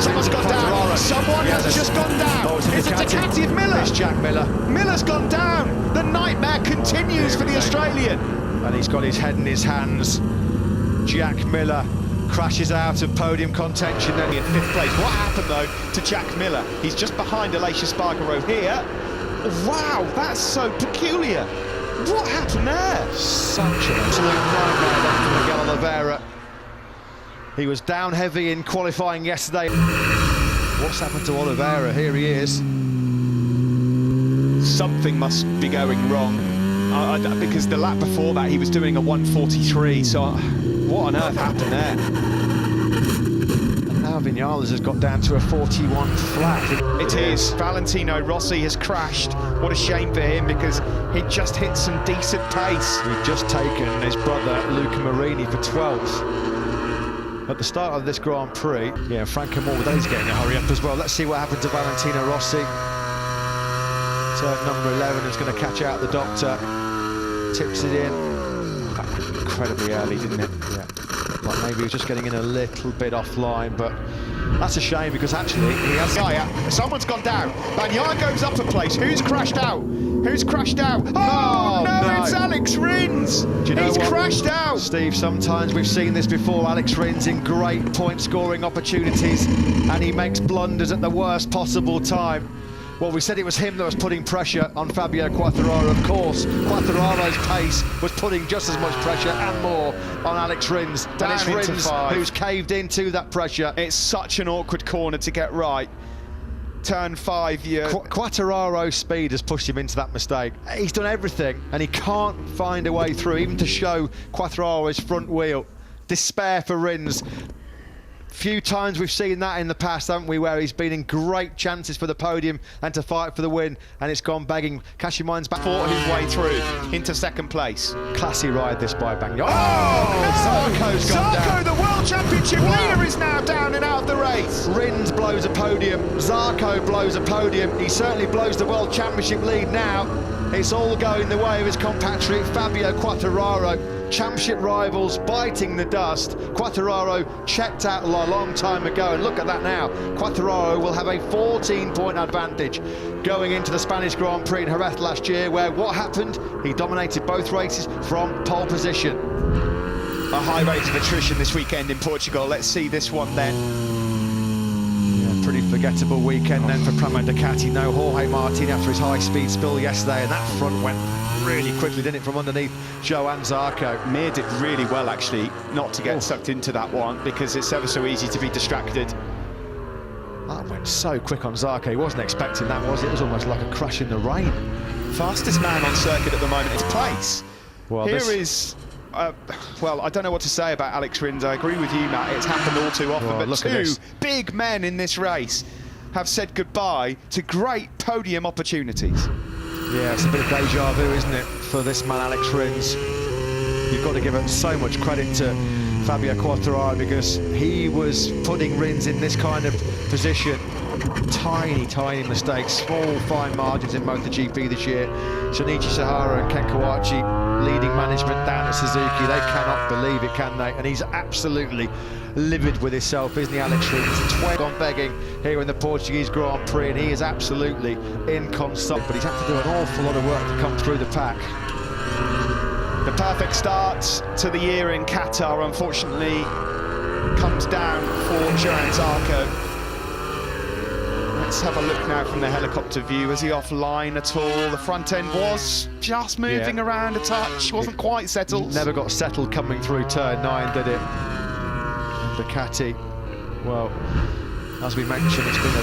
Someone's gone down. Someone has just gone down. It's a Ducati of Miller. It's Jack Miller. Miller's gone down. The nightmare continues for the Australian. And he's got his head in his hands. Jack Miller crashes out of podium contention then In 5th place. What happened though to Jack Miller? He's just behind Ulasan Spargaro here. Wow, that's so peculiar. What happened there? Such an absolute nightmare then for Miguel Oliveira. He was down heavy in qualifying yesterday. What's happened to Oliveira? Here he is. Something must be going wrong. Because the lap before that he was doing a 1:43, so what on earth happened there? And now Vinales has got down to a 41 flat. It is. Valentino Rossi has crashed. What a shame for him, because he just hit some decent pace. He'd just taken his brother Luca Marini for 12th. At the start of this Grand Prix, yeah, Franco Morbidelli's getting a hurry up as well. Let's see what happened to Valentino Rossi. Turn number 11 is going to catch out the doctor. Tips it in. That was incredibly early, didn't it? Yeah. Like maybe he was just getting in a little bit offline, but that's a shame because actually he has. Someone's gone down. Bagnaia goes up a place. Who's crashed out? Who's crashed out? Oh, no, it's Alex Rins. Do you know He's what? crashed out. Steve, sometimes we've seen this before. Alex Rins in great point-scoring opportunities, and he makes blunders at the worst possible time. Well, we said it was him that was putting pressure on Fabio Quartararo. Of course, Quartararo's pace was putting just as much pressure and more on Alex Rins. And it's Rins who's caved into that pressure. It's such an awkward corner to get right. Turn 5, Quartararo's speed has pushed him into that mistake. He's done everything, and he can't find a way through, even to show Quartararo's front wheel. Despair for Rins. Few times we've seen that in the past, haven't we, where he's been in great chances for the podium and to fight for the win, and it's gone begging. Kashiman's back. Fought his way through into 2nd place. Classy ride this by Bagnaia. Oh, no! Zarco's gone down. The World Championship leader, is now down and out of the race. Rins blows a podium, Zarco blows a podium, he certainly blows the World Championship lead now. It's all going the way of his compatriot Fabio Quartararo. Championship rivals biting the dust. Quartararo checked out a long time ago, and look at that now. Quartararo will have a 14-point advantage going into the Spanish Grand Prix in Jerez last year, where what happened? He dominated both races from pole position. A high rate of attrition this weekend in Portugal. Let's see this one then. Pretty forgettable weekend then for Pramo Ducati. No Jorge Martin after his high-speed spill yesterday, and that front went really quickly, didn't it, from underneath Joan Zarco. Mir did really well, actually, not to get sucked into that one, because it's ever so easy to be distracted. That went so quick on Zarco. He wasn't expecting that, was it? It was almost like a crash in the rain. Fastest man on circuit at the moment is Place. Well, well, I don't know what to say about Alex Rins. I agree with you, Matt. It's happened all too often. Well, but two big men in this race have said goodbye to great podium opportunities. Yeah, it's a bit of deja vu, isn't it, for this man, Alex Rins. You've got to give him so much credit to Fabio Quartararo, because he was putting Rins in this kind of position. Tiny mistakes, small, fine margins in Motogp this year. Shinichi Sahara and Ken Kawachi leading management down at Suzuki. They cannot believe it, can they? And he's absolutely livid with himself, isn't he, Alex Rins? 12 gone begging here in the Portuguese Grand Prix, and he is absolutely inconsolable. But he's had to do an awful lot of work to come through the pack. The perfect start to the year in Qatar, unfortunately, comes down for Joan Zarco. Let's have a look now from the helicopter view. Is he offline at all? The front end was just moving around a touch, wasn't quite settled. Never got settled coming through turn 9, did it? And Ducati, well, as we mentioned, it's been a